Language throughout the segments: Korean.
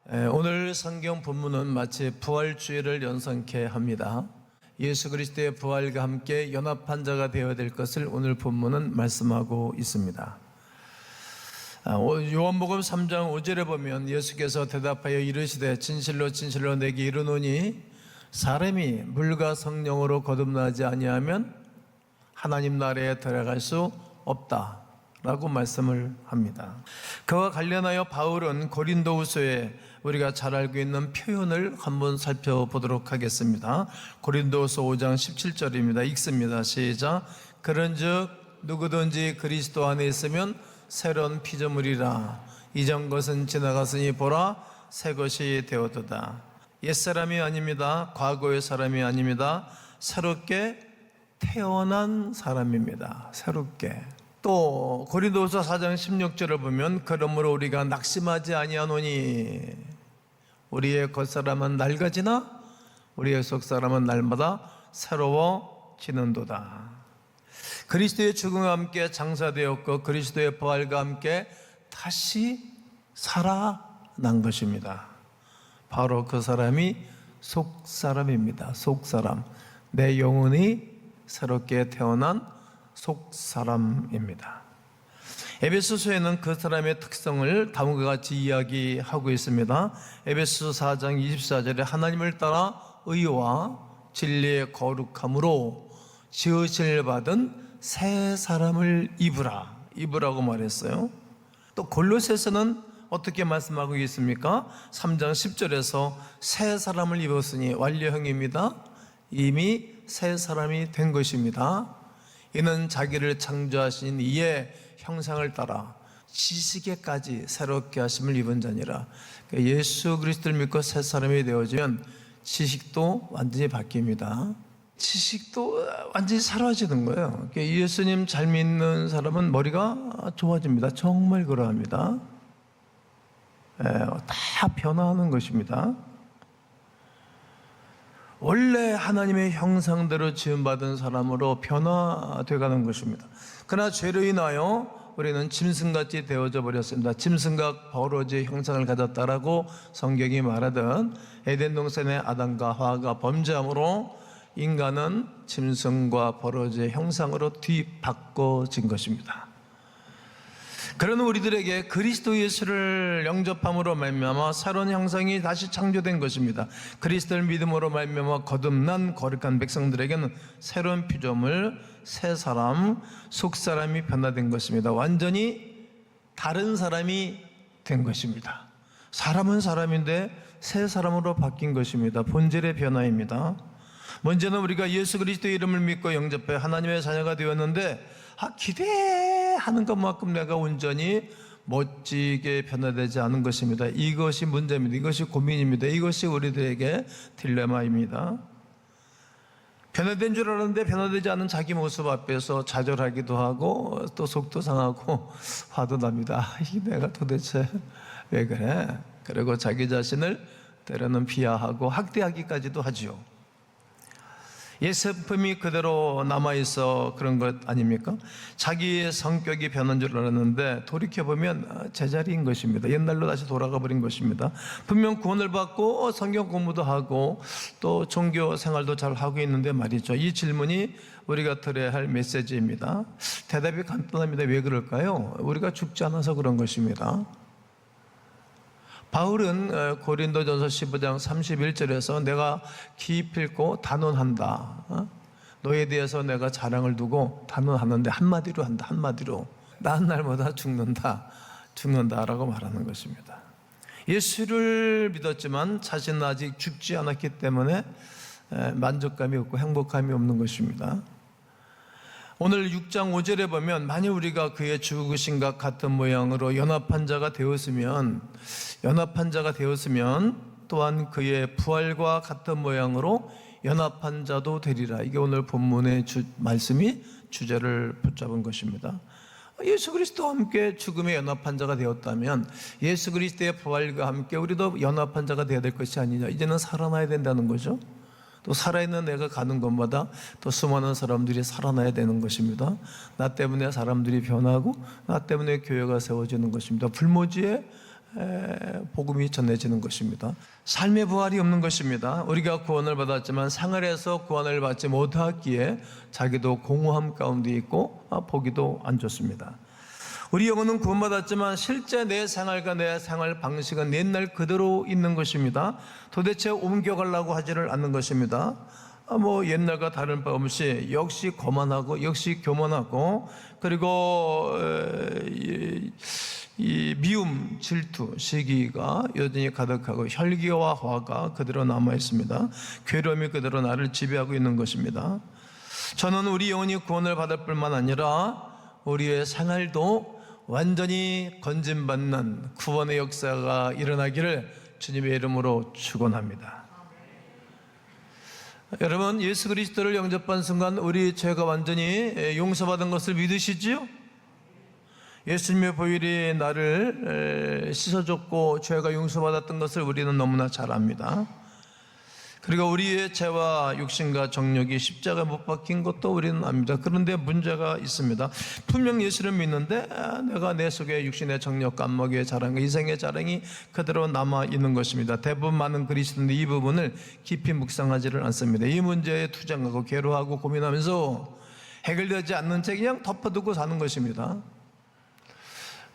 오늘 성경 본문은 마치 부활주의를 연상케 합니다. 예수 그리스도의 부활과 함께 연합한 자가 되어야 될 것을 오늘 본문은 말씀하고 있습니다. 요한복음 3장 5절에 보면 예수께서 대답하여 이르시되 진실로 진실로 내게 이르노니 사람이 물과 성령으로 거듭나지 아니하면 하나님 나라에 들어갈 수 없다 라고 말씀을 합니다. 그와 관련하여 바울은 고린도후서에 우리가 잘 알고 있는 표현을 한번 살펴보도록 하겠습니다. 고린도후서 5장 17절입니다. 읽습니다. 시작. 그런즉 누구든지 그리스도 안에 있으면 새로운 피조물이라. 이전 것은 지나갔으니 보라 새 것이 되었도다. 옛사람이 아닙니다. 과거의 사람이 아닙니다. 새롭게 태어난 사람입니다. 새롭게. 또 고린도후서 4장 16절을 보면 그러므로 우리가 낙심하지 아니하노니 우리의 겉사람은 낡아지나 우리의 속사람은 날마다 새로워지는도다. 그리스도의 죽음과 함께 장사되었고 그리스도의 부활과 함께 다시 살아난 것입니다. 바로 그 사람이 속사람입니다. 속사람. 내 영혼이 새롭게 태어난 속사람입니다. 에베소서에는 그 사람의 특성을 다음과 같이 이야기하고 있습니다. 에베소서 4장 24절에 하나님을 따라 의와 진리의 거룩함으로 지으실 받은 새 사람을 입으라고 말했어요. 또 골로새서는 어떻게 말씀하고 있습니까? 3장 10절에서 새 사람을 입었으니 완료형입니다. 이미 새 사람이 된 것입니다. 이는 자기를 창조하신 이의 형상을 따라 지식에까지 새롭게 하심을 입은 자니라. 예수 그리스도를 믿고 새 사람이 되어지면 지식도 완전히 바뀝니다. 지식도 완전히 사라지는 거예요. 예수님 잘 믿는 사람은 머리가 좋아집니다. 정말 그러합니다. 다 변화하는 것입니다. 원래 하나님의 형상대로 지음받은 사람으로 변화되어가는 것입니다. 그러나 죄로 인하여 우리는 짐승같이 되어져 버렸습니다. 짐승과 버러지의 형상을 가졌다라고 성경이 말하던 에덴 동산의 아담과 하와가 범죄함으로 인간은 짐승과 버러지의 형상으로 뒤바꿔진 것입니다. 그런 우리들에게 그리스도 예수를 영접함으로 말미암아 새로운 형상이 다시 창조된 것입니다. 그리스도를 믿음으로 말미암아 거듭난 거룩한 백성들에게는 새로운 피조물, 새 사람, 속사람이 변화된 것입니다. 완전히 다른 사람이 된 것입니다. 사람은 사람인데 새 사람으로 바뀐 것입니다. 본질의 변화입니다. 먼저는 우리가 예수 그리스도의 이름을 믿고 영접해 하나님의 자녀가 되었는데 기대하는 것만큼 내가 온전히 멋지게 변화되지 않은 것입니다. 이것이 문제입니다. 이것이 고민입니다. 이것이 우리들에게 딜레마입니다. 변화된 줄 알았는데 변화되지 않은 자기 모습 앞에서 좌절하기도 하고 또 속도 상하고 화도 납니다. 내가 도대체 왜 그래? 그리고 자기 자신을 때로는 비하하고 학대하기까지도 하죠. 옛 성품이 그대로 남아있어 그런 것 아닙니까? 자기의 성격이 변한 줄 알았는데 돌이켜보면 제자리인 것입니다. 옛날로 다시 돌아가 버린 것입니다. 분명 구원을 받고 성경 공부도 하고 또 종교 생활도 잘 하고 있는데 말이죠. 이 질문이 우리가 들어야 할 메시지입니다. 대답이 간단합니다. 왜 그럴까요? 우리가 죽지 않아서 그런 것입니다. 바울은 고린도전서 15장 31절에서 내가 기필코 단언한다. 너에 대해서 내가 자랑을 두고 단언하는데 한마디로 한다. 한마디로 나은 날마다 죽는다라고 말하는 것입니다. 예수를 믿었지만 자신은 아직 죽지 않았기 때문에 만족감이 없고 행복감이 없는 것입니다. 오늘 6장 5절에 보면 만일 우리가 그의 죽으심과 같은 모양으로 연합한 자가 되었으면 또한 그의 부활과 같은 모양으로 연합한 자도 되리라. 이게 오늘 본문의 말씀이 주제를 붙잡은 것입니다. 예수 그리스도와 함께 죽음에 연합한 자가 되었다면 예수 그리스도의 부활과 함께 우리도 연합한 자가 되어야 될 것이 아니냐. 이제는 살아나야 된다는 거죠. 또 살아있는 내가 가는 곳마다 또 수많은 사람들이 살아나야 되는 것입니다. 나 때문에 사람들이 변하고 나 때문에 교회가 세워지는 것입니다. 불모지에 복음이 전해지는 것입니다. 삶의 부활이 없는 것입니다. 우리가 구원을 받았지만 생활에서 구원을 받지 못하기에 자기도 공허함 가운데 있고 보기도 안 좋습니다. 우리 영혼은 구원받았지만 실제 내 생활과 내 생활 방식은 옛날 그대로 있는 것입니다. 도대체 옮겨가려고 하지를 않는 것입니다. 옛날과 다른 바 없이 역시 거만하고 역시 교만하고, 그리고 이 미움, 질투, 시기가 여전히 가득하고 혈기와 화가 그대로 남아 있습니다. 괴로움이 그대로 나를 지배하고 있는 것입니다. 저는 우리 영혼이 구원을 받을 뿐만 아니라 우리의 생활도 완전히 건진받는 구원의 역사가 일어나기를 주님의 이름으로 축원합니다. 여러분, 예수 그리스도를 영접한 순간 우리 죄가 완전히 용서받은 것을 믿으시지요? 예수님의 보혈이 나를 씻어줬고 죄가 용서받았던 것을 우리는 너무나 잘 압니다. 그리고 우리의 죄와 육신과 정욕이 십자가에 못 박힌 것도 우리는 압니다. 그런데 문제가 있습니다. 분명 예수를 믿는데 내가 내 속에 육신의 정욕, 깜먹이의 자랑, 이생의 자랑이 그대로 남아있는 것입니다. 대부분 많은 그리스도인들이 이 부분을 깊이 묵상하지를 않습니다. 이 문제에 투정하고 괴로워하고 고민하면서 해결되지 않는 채 그냥 덮어두고 사는 것입니다.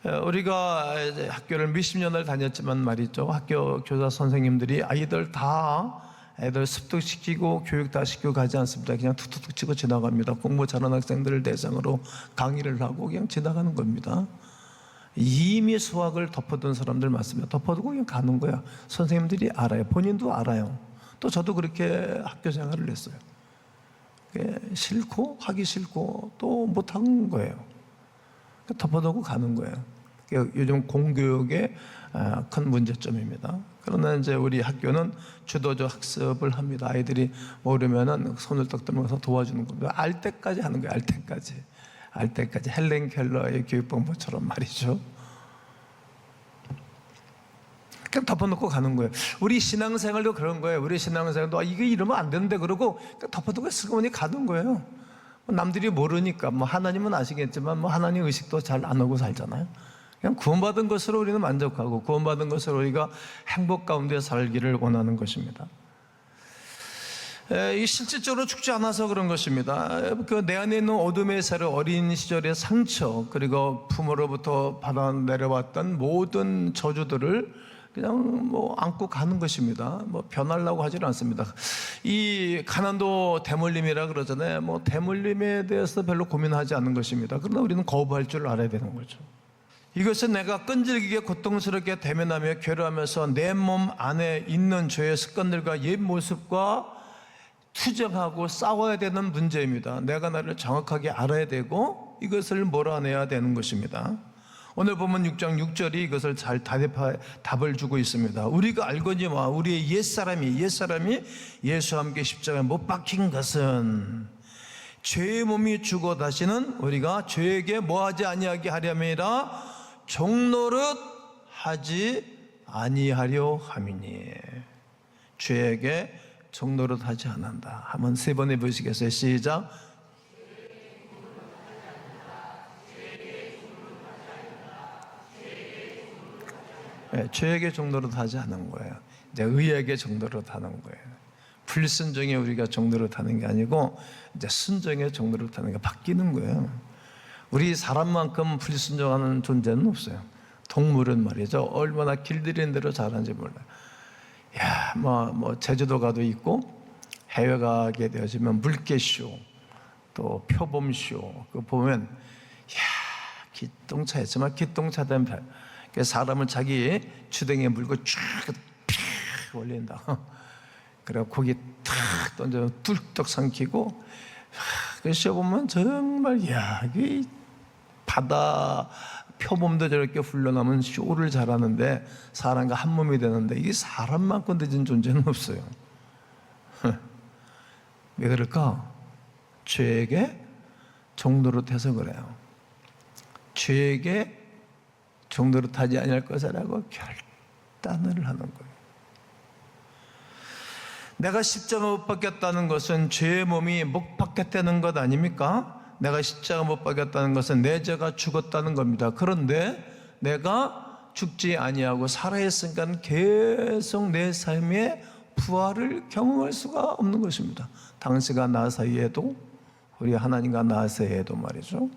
우리가 학교를 몇십 년을 다녔지만 말이죠, 학교 교사 선생님들이 애들 습득시키고 교육 다 시키고 가지 않습니다. 그냥 툭툭툭 치고 지나갑니다. 공부 잘하는 학생들을 대상으로 강의를 하고 그냥 지나가는 겁니다. 이미 수학을 덮어둔 사람들 많습니다. 덮어두고 그냥 가는 거야. 선생님들이 알아요. 본인도 알아요. 또 저도 그렇게 학교 생활을 했어요. 싫고 하기 싫고 또 못한 거예요. 덮어두고 가는 거예요. 요즘 공교육의 큰 문제점입니다. 그러나 이제 우리 학교는 주도적 학습을 합니다. 아이들이 모르면은 손을 떡 들면서 도와주는 겁니다. 알 때까지 하는 거예요. 알 때까지 헬렌 켈러의 교육방법처럼 말이죠. 그냥 덮어놓고 가는 거예요. 우리 신앙생활도 그런 거예요. 우리 신앙생활도 이게 이러면 안 되는데 그러고 덮어두고 슬그머니 가는 거예요. 남들이 모르니까 하나님은 아시겠지만 하나님 의식도 잘 안 하고 살잖아요. 그냥 구원받은 것으로 우리는 만족하고 구원받은 것으로 우리가 행복 가운데 살기를 원하는 것입니다. 이 실질적으로 죽지 않아서 그런 것입니다. 내 안에 있는 어둠의 세력, 어린 시절의 상처, 그리고 부모로부터 받아 내려왔던 모든 저주들을 그냥 안고 가는 것입니다. 변하려고 하지는 않습니다. 이 가난도 대물림이라 그러잖아요. 대물림에 대해서 별로 고민하지 않는 것입니다. 그러나 우리는 거부할 줄 알아야 되는 거죠. 이것은 내가 끈질기게 고통스럽게 대면하며 괴로워하면서 내 몸 안에 있는 죄의 습관들과 옛 모습과 투쟁하고 싸워야 되는 문제입니다. 내가 나를 정확하게 알아야 되고 이것을 몰아내야 되는 것입니다. 오늘 보면 6장 6절이 이것을 잘 답을 주고 있습니다. 우리가 알거니와 우리의 옛사람이 예수와 함께 십자가에 못 박힌 것은 죄의 몸이 죽어 다시는 우리가 죄에게 뭐하지 아니하게 하려면이라 종노릇 하지 아니하려 함이니. 죄에게 종노릇 하지 않는다. 한번 세 번 해보시겠어요? 시작. 죄에게 종노릇 하지 않은 거예요. 이제 의에게 종노릇 하는 거예요. 불순종에 우리가 종노릇 하는 게 아니고 이제 순종에 종노릇 하는 게 바뀌는 거예요. 우리 사람만큼 불순종하는 존재는 없어요. 동물은 말이죠, 얼마나 길들인 대로 자라는지 몰라요. 제주도 가도 있고 해외 가게 되어지면 물개쇼, 또 표범쇼, 그 보면 기똥차에 정말 기똥차된 별, 사람을 자기 주댕이에 물고 쫙 올린다. 그리고 고기 탁 던져 뚝뚝 삼키고, 그 쇼 보면 정말 이 바다 표범도 저렇게 훈련하면 쇼를 잘하는데 사람과 한 몸이 되는데 이게 사람만큼 늦은 존재는 없어요. 왜 그럴까? 죄에게 종노릇해서 그래요. 죄에게 종노릇하지 아니할 것이라고 결단을 하는 거예요. 내가 십자가 못 박혔다는 것은 죄의 몸이 못 박혔다는 것 아닙니까? 내가 십자가 못 박혔다는 것은 내 죄가 죽었다는 겁니다. 그런데 내가 죽지 아니하고 살아있으니까 계속 내 삶의 부활을 경험할 수가 없는 것입니다. 당신과 나 사이에도, 우리 하나님과 나 사이에도 말이죠.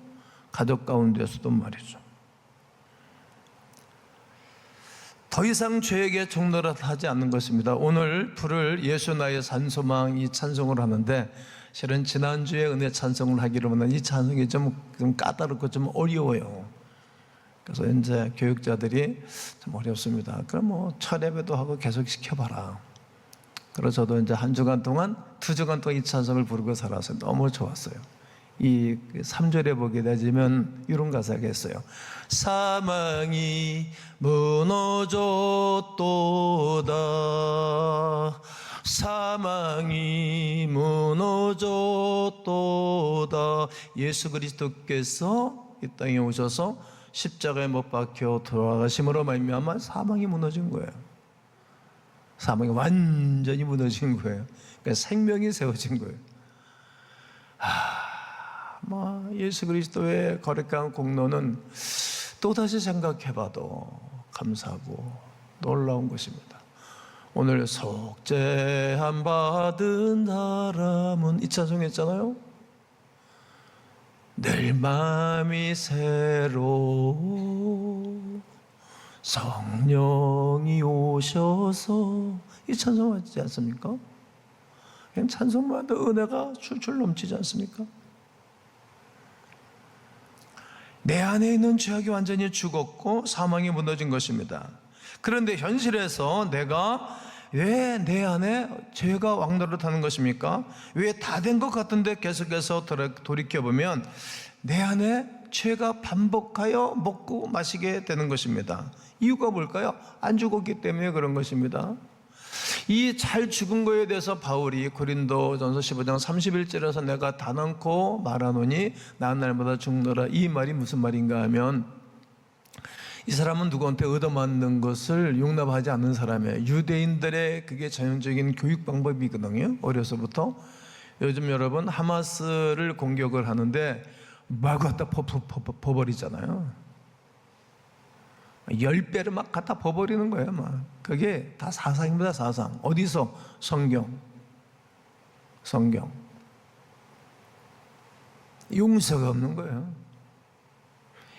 가족 가운데서도 말이죠. 더 이상 죄에게 종노릇하지 않는 것입니다. 오늘 부를 예수 나의 산소망 이 찬송을 하는데, 실은 지난주에 은혜 찬송을 하기로 하면 이 찬송이 좀 까다롭고 좀 어려워요. 그래서 이제 교육자들이 좀 어렵습니다. 그럼 뭐 철예배도 하고 계속 시켜봐라. 그래서 저도 이제 한 주간 동안, 2주간 동안 이 찬송을 부르고 살았어요. 너무 좋았어요. 이 3절에 보게 되면 이런 가사가 있어요. 사망이 무너졌도다. 사망이 무너졌도다. 예수 그리스도께서 이 땅에 오셔서 십자가에 못 박혀 돌아가심으로 말미암아 사망이 무너진 거예요. 사망이 완전히 무너진 거예요. 그러니까 생명이 세워진 거예요. 예수 그리스도의 거룩한 공로는 또다시 생각해봐도 감사하고 놀라운 것입니다. 오늘 속죄함 받은 사람은 이 찬송 했잖아요. 늘 마음이 새로 성령이 오셔서, 이 찬송 하지 않습니까? 그냥 찬송마다 은혜가 출출 넘치지 않습니까? 내 안에 있는 죄악이 완전히 죽었고 사망이 무너진 것입니다. 그런데 현실에서 내가 왜 내 안에 죄가 왕노릇하는 것입니까? 왜 다 된 것 같은데 계속해서 돌이켜보면 내 안에 죄가 반복하여 먹고 마시게 되는 것입니다. 이유가 뭘까요? 안 죽었기 때문에 그런 것입니다. 이 잘 죽은 거에 대해서 바울이 고린도전서 15장 31절에서 내가 단언코 말하노니 나은 날보다 죽노라, 이 말이 무슨 말인가 하면, 이 사람은 누구한테 얻어맞는 것을 용납하지 않는 사람이에요. 유대인들의 그게 전형적인 교육 방법이거든요. 어려서부터. 요즘 여러분 하마스를 공격을 하는데 막 갖다 퍼버리잖아요. 10배를 막 갖다 퍼버리는 거예요. 막. 그게 다 사상입니다. 사상. 어디서? 성경. 용서가 없는 거예요.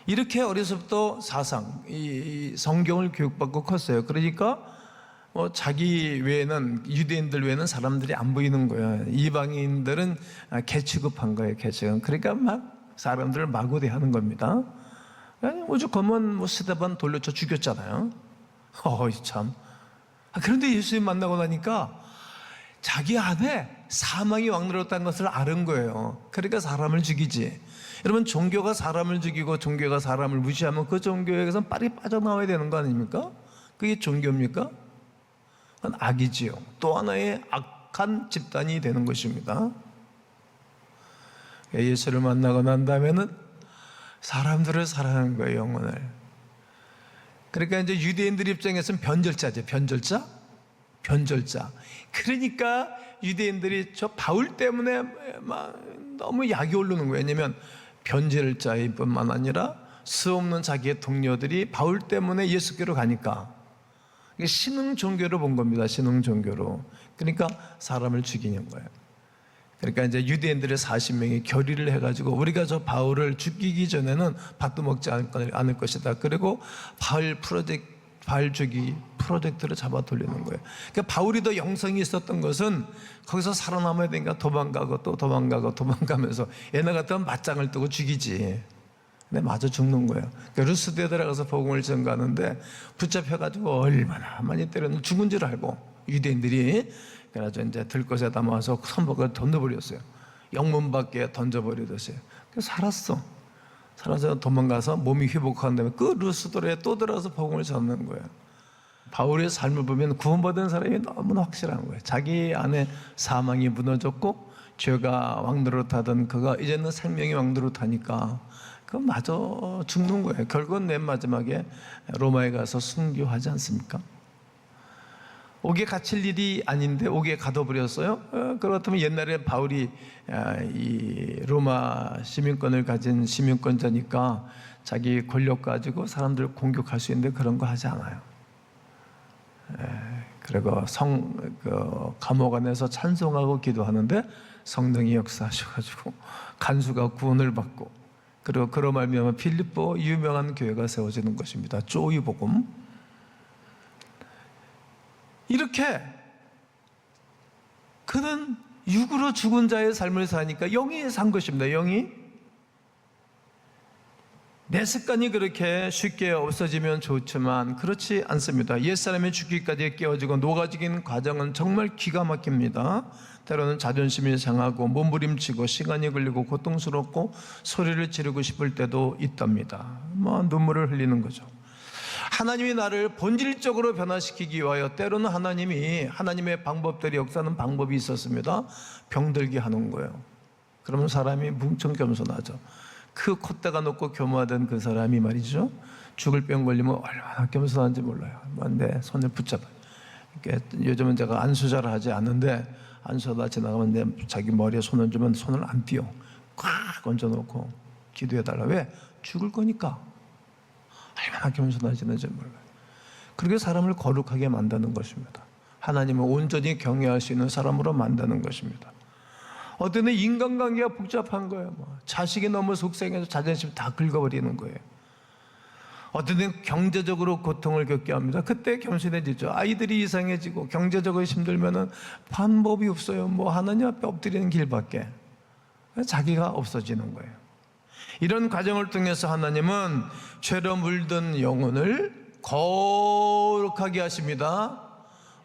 이렇게 어려서부터 사상, 이 성경을 교육받고 컸어요. 그러니까 자기 외에는, 유대인들 외에는 사람들이 안 보이는 거예요. 이방인들은 개 취급한 거예요. 개 취급. 그러니까 막 사람들을 마구 대하는 겁니다. 오죽하면 스데반 돌려쳐 죽였잖아요. 참. 그런데 예수님 만나고 나니까 자기 안에 사망이 왕노릇한 것을 아는 거예요. 그러니까 사람을 죽이지. 여러분, 종교가 사람을 죽이고 종교가 사람을 무시하면 그 종교에서 빨리 빠져나와야 되는 거 아닙니까? 그게 종교입니까? 그건 악이지요. 또 하나의 악한 집단이 되는 것입니다. 예수를 만나고 난 다음에는 사람들을 사랑하는 거예요, 영혼을. 그러니까 이제 유대인들 입장에서는 변절자죠. 변절자. 그러니까 유대인들이 저 바울 때문에 막 너무 약이 오르는 거예요. 왜냐면 변절자일 뿐만 아니라 수없는 자기의 동료들이 바울 때문에 예수께로 가니까 신흥 종교로 본 겁니다. 신흥 종교로. 그러니까 사람을 죽이는 거예요. 그러니까 이제 유대인들의 40명이 결의를 해가지고 우리가 저 바울을 죽이기 전에는 밥도 먹지 않을 것이다. 그리고 바울 죽이 프로젝트를 잡아 돌리는 거예요. 그러니까 바울이 더 영성이 있었던 것은 거기서 살아남아야 되니까 도망가고 또 도망가면서 얘네 같으면 맞짱을 뜨고 죽이지. 근데 마저 죽는 거예요. 그러니까 루스드에 들어가서 복음을 전가하는데 붙잡혀가지고 얼마나 많이 때렸는지 죽은 줄 알고 유대인들이, 그래서 이제 들것에 담아서 선박을 던져버렸어요. 영문 밖에 던져버리듯이. 그래서 살아서 도망가서 몸이 회복한 다음에 그 루스드에 또 들어가서 복음을 전하는 거예요. 바울의 삶을 보면 구원받은 사람이 너무나 확실한 거예요. 자기 안에 사망이 무너졌고 죄가 왕노릇하던 그가 이제는 생명이 왕노릇하니까 그건 마저 죽는 거예요. 결국은 맨 마지막에 로마에 가서 순교하지 않습니까? 옥에 갇힐 일이 아닌데 옥에 가둬버렸어요. 그렇다면 옛날에 바울이 이 로마 시민권을 가진 시민권자니까 자기 권력 가지고 사람들 공격할 수 있는데 그런 거 하지 않아요. 그리고 감옥 안에서 찬송하고 기도하는데 성령이 역사하셔가지고 간수가 구원을 받고, 그리고 그로 말미암아 필립보 유명한 교회가 세워지는 것입니다. 조이 복음. 이렇게 그는 육으로 죽은 자의 삶을 사니까 영이 산 것입니다. 영이. 내 습관이 그렇게 쉽게 없어지면 좋지만 그렇지 않습니다. 옛사람이 죽기까지 깨어지고 녹아지긴 과정은 정말 기가 막힙니다. 때로는 자존심이 상하고 몸부림치고 시간이 걸리고 고통스럽고 소리를 지르고 싶을 때도 있답니다. 눈물을 흘리는 거죠. 하나님이 나를 본질적으로 변화시키기 위하여 때로는 하나님의 방법들이, 역사하는 방법이 있었습니다. 병들게 하는 거예요. 그러면 사람이 뭉청겸손하죠. 그 콧대가 높고 교모하던 그 사람이 말이죠, 죽을 병 걸리면 얼마나 겸손한지 몰라요. 내 손을 붙잡아요. 요즘은 제가 안수자를 하지 않는데, 안수하다 지나가면 내 자기 머리에 손을 주면 손을 안 띄워. 꽉 얹어놓고 기도해달라. 왜? 죽을 거니까. 얼마나 겸손하지는지 몰라요. 그렇게 사람을 거룩하게 만드는 것입니다. 하나님을 온전히 경외할 수 있는 사람으로 만드는 것입니다. 어떤 때는 인간관계가 복잡한 거예요. 자식이 너무 속상해서 자존심 다 긁어버리는 거예요. 어떤 때는 경제적으로 고통을 겪게 합니다. 그때 겸손해지죠. 아이들이 이상해지고 경제적으로 힘들면은 방법이 없어요. 하나님 앞에 엎드리는 길밖에. 자기가 없어지는 거예요. 이런 과정을 통해서 하나님은 죄로 물든 영혼을 거룩하게 하십니다.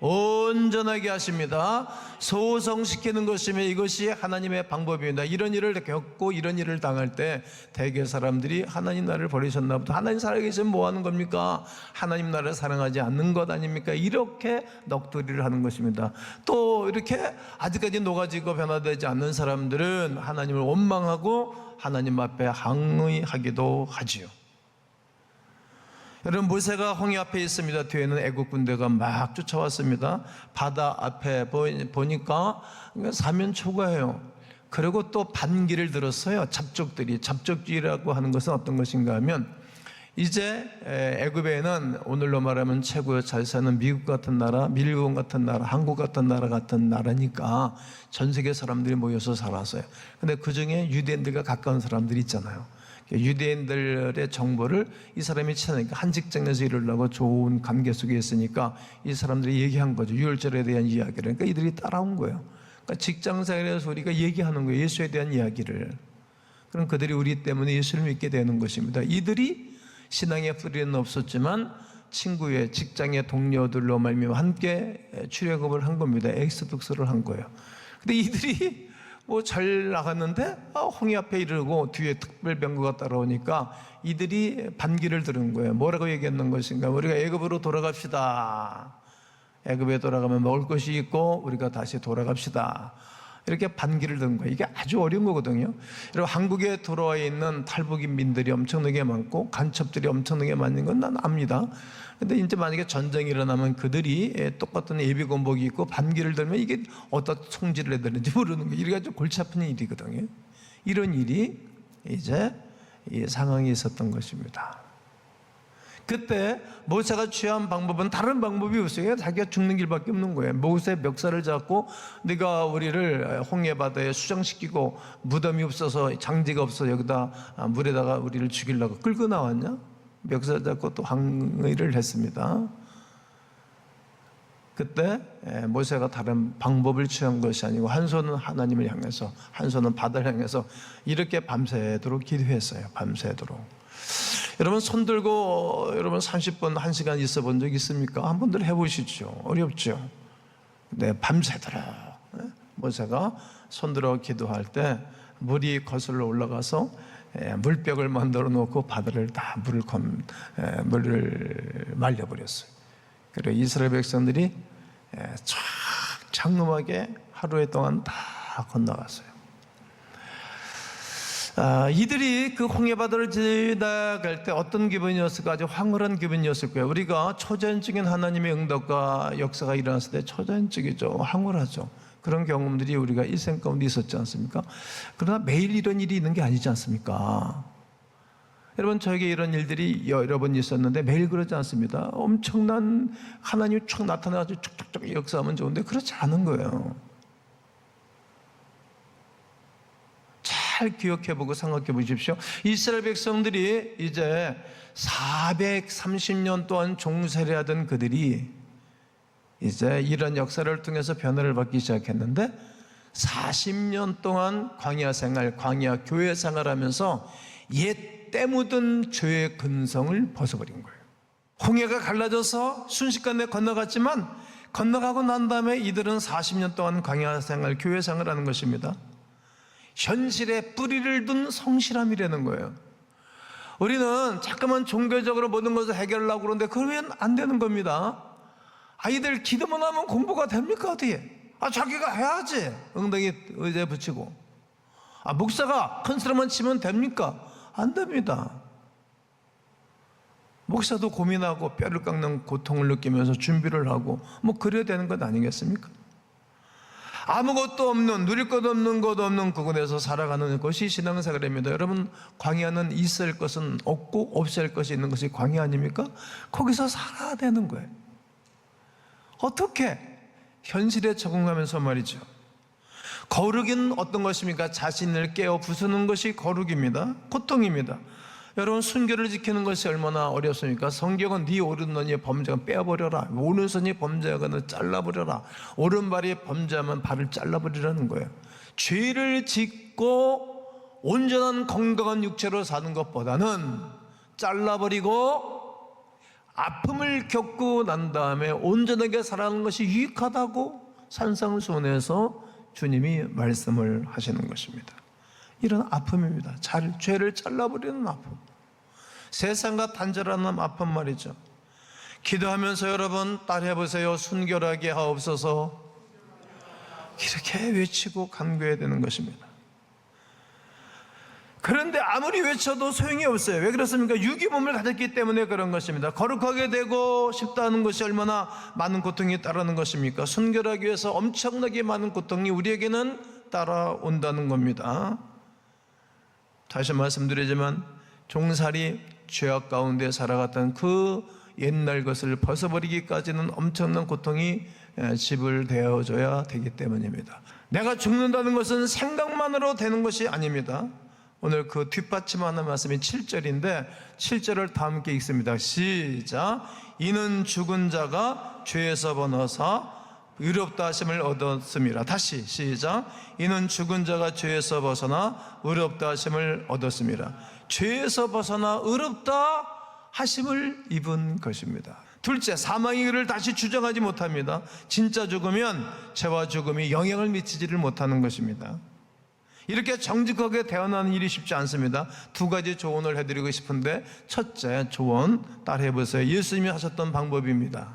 온전하게 하십니다. 소성시키는 것이며 이것이 하나님의 방법입니다. 이런 일을 겪고 이런 일을 당할 때 대개 사람들이 하나님 나를 버리셨나 보다, 하나님 살아계시면 뭐 하는 겁니까? 하나님 나를 사랑하지 않는 것 아닙니까? 이렇게 넋두리를 하는 것입니다. 또 이렇게 아직까지 녹아지고 변화되지 않는 사람들은 하나님을 원망하고 하나님 앞에 항의하기도 하지요. 여러분, 모세가 홍해 앞에 있습니다. 뒤에는 애국 군대가 막 쫓아왔습니다. 바다 앞에 보니까 사면초가예요. 그리고 또 반기를 들었어요. 잡족들이라고 하는 것은 어떤 것인가 하면, 이제 애굽에는 오늘로 말하면 최고 잘 사는 미국 같은 나라, 일본 같은 나라, 한국 같은 나라니까 전 세계 사람들이 모여서 살았어요. 근데 그 중에 유대인들과 가까운 사람들이 있잖아요. 유대인들의 정보를 이 사람이 찾으니까, 한 직장에서 일하려고 좋은 관계 속에 있으니까 이 사람들이 얘기한 거죠. 유월절에 대한 이야기를. 그러니까 이들이 따라온 거예요. 그러니까 직장생활에서 우리가 얘기하는 거예요. 예수에 대한 이야기를. 그럼 그들이 우리 때문에 예수를 믿게 되는 것입니다. 이들이 신앙의 뿌리는 없었지만 친구의, 직장의 동료들로 말미암아 함께 출애굽을 한 겁니다. 엑소덕스를 한 거예요. 근데 이들이 잘 나갔는데 홍해 앞에 이르고 뒤에 특별병거가 따라오니까 이들이 반기를 들은 거예요. 뭐라고 얘기했는 것인가? 우리가 애굽으로 돌아갑시다. 애굽에 돌아가면 먹을 것이 있고 우리가 다시 돌아갑시다. 이렇게 반기를 든 거예요. 이게 아주 어려운 거거든요. 여러분, 한국에 들어와 있는 탈북인민들이 엄청나게 많고 간첩들이 엄청나게 많은 건 난 압니다. 근데 이제 만약에 전쟁이 일어나면 그들이 똑같은 예비군복이 있고 반기를 들면 이게 어디다 총질을 해야 되는지 모르는 거예요. 이래가지고 골치 아픈 일이거든요. 이런 일이 이제 이 상황이 있었던 것입니다. 그때 모세가 취한 방법은 다른 방법이 없어요. 자기가 죽는 길밖에 없는 거예요. 모세 멱살을 잡고, 네가 우리를 홍해 바다에 수장시키고 무덤이 없어서, 장지가 없어서 여기다 물에다가 우리를 죽이려고 끌고 나왔냐? 멱살 잡고 또 항의를 했습니다. 그때 모세가 다른 방법을 취한 것이 아니고 한 손은 하나님을 향해서, 한 손은 바다를 향해서 이렇게 밤새도록 기도했어요. 밤새도록. 여러분, 손 들고 여러분 30분, 1시간 있어 본 적 있습니까? 한 번들 해보시죠. 어렵죠? 네, 밤새도록 모세가 손 들어 기도할 때 물이 거슬러 올라가서 물벽을 만들어 놓고 바다를 다 물을 말려버렸어요. 그리고 이스라엘 백성들이 장엄하게 하루에 동안 다 건너갔어요. 이들이 그 홍해바다를 지나갈 때 어떤 기분이었을까? 아주 황홀한 기분이었을 거예요. 우리가 초자연적인 하나님의 응답과 역사가 일어났을 때 초자연적이죠. 황홀하죠. 그런 경험들이 우리가 일생 가운데 있었지 않습니까? 그러나 매일 이런 일이 있는 게 아니지 않습니까? 여러분, 저에게 이런 일들이 여러 번 있었는데 매일 그러지 않습니다. 엄청난 하나님이 쭉 나타나가지고 쭉쭉쭉 역사하면 좋은데 그렇지 않은 거예요. 잘 기억해보고 생각해 보십시오. 이스라엘 백성들이 이제 430년 동안 종살이 하던 그들이 이제 이런 역사를 통해서 변화를 받기 시작했는데 40년 동안 광야 생활, 광야 교회 생활하면서 옛 때 묻은 죄의 근성을 벗어버린 거예요. 홍해가 갈라져서 순식간에 건너갔지만 건너가고 난 다음에 이들은 40년 동안 광야 생활, 교회 생활하는 것입니다. 현실에 뿌리를 둔 성실함이라는 거예요. 우리는 자꾸만 종교적으로 모든 것을 해결하려고 그러는데 그러면 안 되는 겁니다. 아이들 기도만 하면 공부가 됩니까? 어떻게? 자기가 해야지. 엉덩이 의자에 붙이고. 목사가 컨설만 치면 됩니까? 안 됩니다. 목사도 고민하고 뼈를 깎는 고통을 느끼면서 준비를 하고 그래야 되는 것 아니겠습니까? 아무것도 없는, 누릴 것 없는 그곳에서 살아가는 것이 신앙생활입니다. 여러분, 광야는 있을 것은 없고 없을 것이 있는 것이 광야 아닙니까? 거기서 살아야 되는 거예요. 어떻게? 현실에 적응하면서 말이죠. 거룩은 어떤 것입니까? 자신을 깨어 부수는 것이 거룩입니다. 고통입니다. 여러분, 순교를 지키는 것이 얼마나 어렵습니까? 성경은 네 오른손이 범죄하면 빼어버려라, 오른손이 범죄하거나 잘라버려라, 오른발이 범죄하면 발을 잘라버리라는 거예요. 죄를 짓고 온전한 건강한 육체로 사는 것보다는 잘라버리고 아픔을 겪고 난 다음에 온전하게 살아가는 것이 유익하다고 산상수훈에서 주님이 말씀을 하시는 것입니다. 이런 아픔입니다. 죄를 잘라버리는 아픔, 세상과 단절하는 아픔 말이죠. 기도하면서 여러분 따라해보세요. 순결하게 하옵소서. 이렇게 외치고 간구해야 되는 것입니다. 그런데 아무리 외쳐도 소용이 없어요. 왜 그렇습니까? 유기몸을 가졌기 때문에 그런 것입니다. 거룩하게 되고 싶다는 것이 얼마나 많은 고통이 따르는 것입니까? 순결하기 위해서 엄청나게 많은 고통이 우리에게는 따라온다는 겁니다. 다시 말씀드리지만 종살이 죄악 가운데 살아갔던 그 옛날 것을 벗어버리기까지는 엄청난 고통이 지불되어져야 되기 때문입니다. 내가 죽는다는 것은 생각만으로 되는 것이 아닙니다. 오늘 그 뒷받침하는 말씀이 7절인데 7절을 다 함께 읽습니다. 시작. 이는 죽은 자가 죄에서 벗어나 의롭다 하심을 얻었습니다. 다시 시작. 이는 죽은 자가 죄에서 벗어나 의롭다 하심을 얻었습니다. 죄에서 벗어나 의롭다 하심을 입은 것입니다. 둘째, 사망의 일을 다시 주장하지 못합니다. 진짜 죽으면 죄와 죽음이 영향을 미치지를 못하는 것입니다. 이렇게 정직하게 태어나는 일이 쉽지 않습니다. 두 가지 조언을 해드리고 싶은데, 첫째 조언 따라해보세요. 예수님이 하셨던 방법입니다.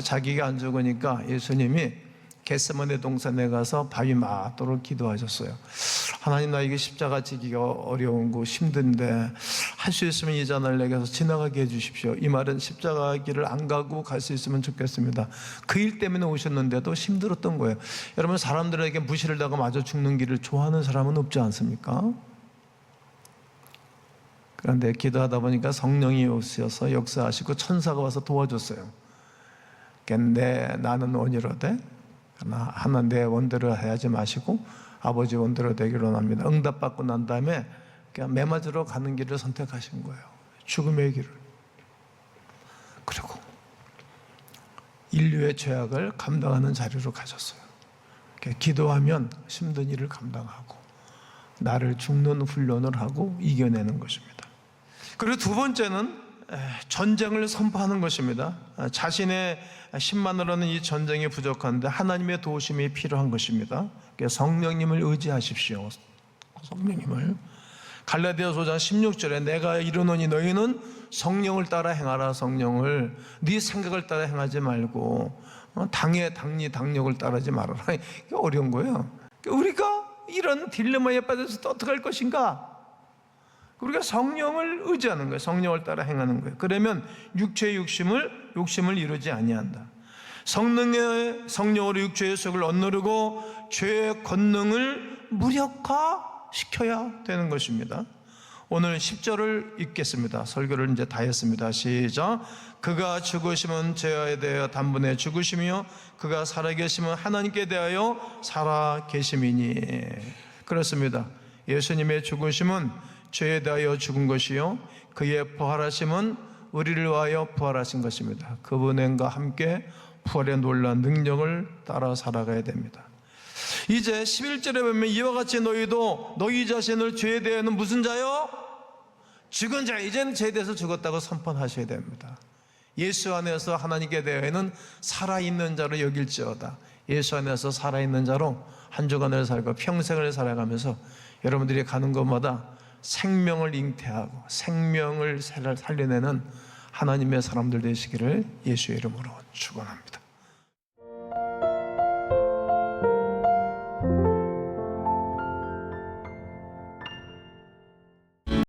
자기가 안 죽으니까 예수님이 겟세마네 동산에 가서 바위 맞도록 기도하셨어요. 하나님, 나 이게 십자가 지기가 어려운 거 힘든데 할 수 있으면 이 잔을 내게서 지나가게 해주십시오. 이 말은 십자가 길을 안 가고 갈 수 있으면 좋겠습니다. 그 일 때문에 오셨는데도 힘들었던 거예요. 여러분, 사람들에게 무시를 당하고 마저 죽는 길을 좋아하는 사람은 없지 않습니까? 그런데 기도하다 보니까 성령이 오셔서 역사하시고 천사가 와서 도와줬어요. 나는 원이로되 하나 내 원대로 해야지 마시고 아버지 원대로 되기로 합니다. 응답받고 난 다음에 그냥 매맞으러 가는 길을 선택하신 거예요. 죽음의 길을. 그리고 인류의 죄악을 감당하는 자리로 가셨어요. 기도하면 힘든 일을 감당하고 나를 죽는 훈련을 하고 이겨내는 것입니다. 그리고 두 번째는 전쟁을 선포하는 것입니다. 자신의 힘만으로는 이 전쟁이 부족한데 하나님의 도우심이 필요한 것입니다. 성령님을 의지하십시오. 성령님을. 갈라디아서 5장 16절에 내가 이르노니 너희는 성령을 따라 행하라. 성령을. 네 생각을 따라 행하지 말고 당의 당력을 따르지 말아라. 이게 어려운 거예요. 우리가 이런 딜레마에 빠져서 또 어떻게 할 것인가? 우리가 성령을 의지하는 거예요. 성령을 따라 행하는 거예요. 그러면 육체의 욕심을 이루지 아니한다. 성령으로 육체의 속을 억누르고 죄의 권능을 무력화시켜야 되는 것입니다. 오늘 10절을 읽겠습니다. 설교를 이제 다 했습니다. 시작. 그가 죽으심은 죄에 대하여 단번에 죽으시며 그가 살아계심은 하나님께 대하여 살아계심이니. 그렇습니다. 예수님의 죽으심은 죄에 대하여 죽은 것이요 그의 부활하심은 우리를 위하여 부활하신 것입니다. 그분과 함께 부활의 놀라운 능력을 따라 살아가야 됩니다. 이제 11절에 보면 이와 같이 너희도 너희 자신을 죄에 대하여는 무슨 자요? 죽은 자. 이제는 죄에 대해서 죽었다고 선포하셔야 됩니다. 예수 안에서 하나님께 대하여는 살아있는 자로 여길지어다. 예수 안에서 살아있는 자로 한 주간을 살고 평생을 살아가면서 여러분들이 가는 곳마다 생명을 잉태하고 생명을 살려내는 하나님의 사람들 되시기를 예수의 이름으로 축원합니다.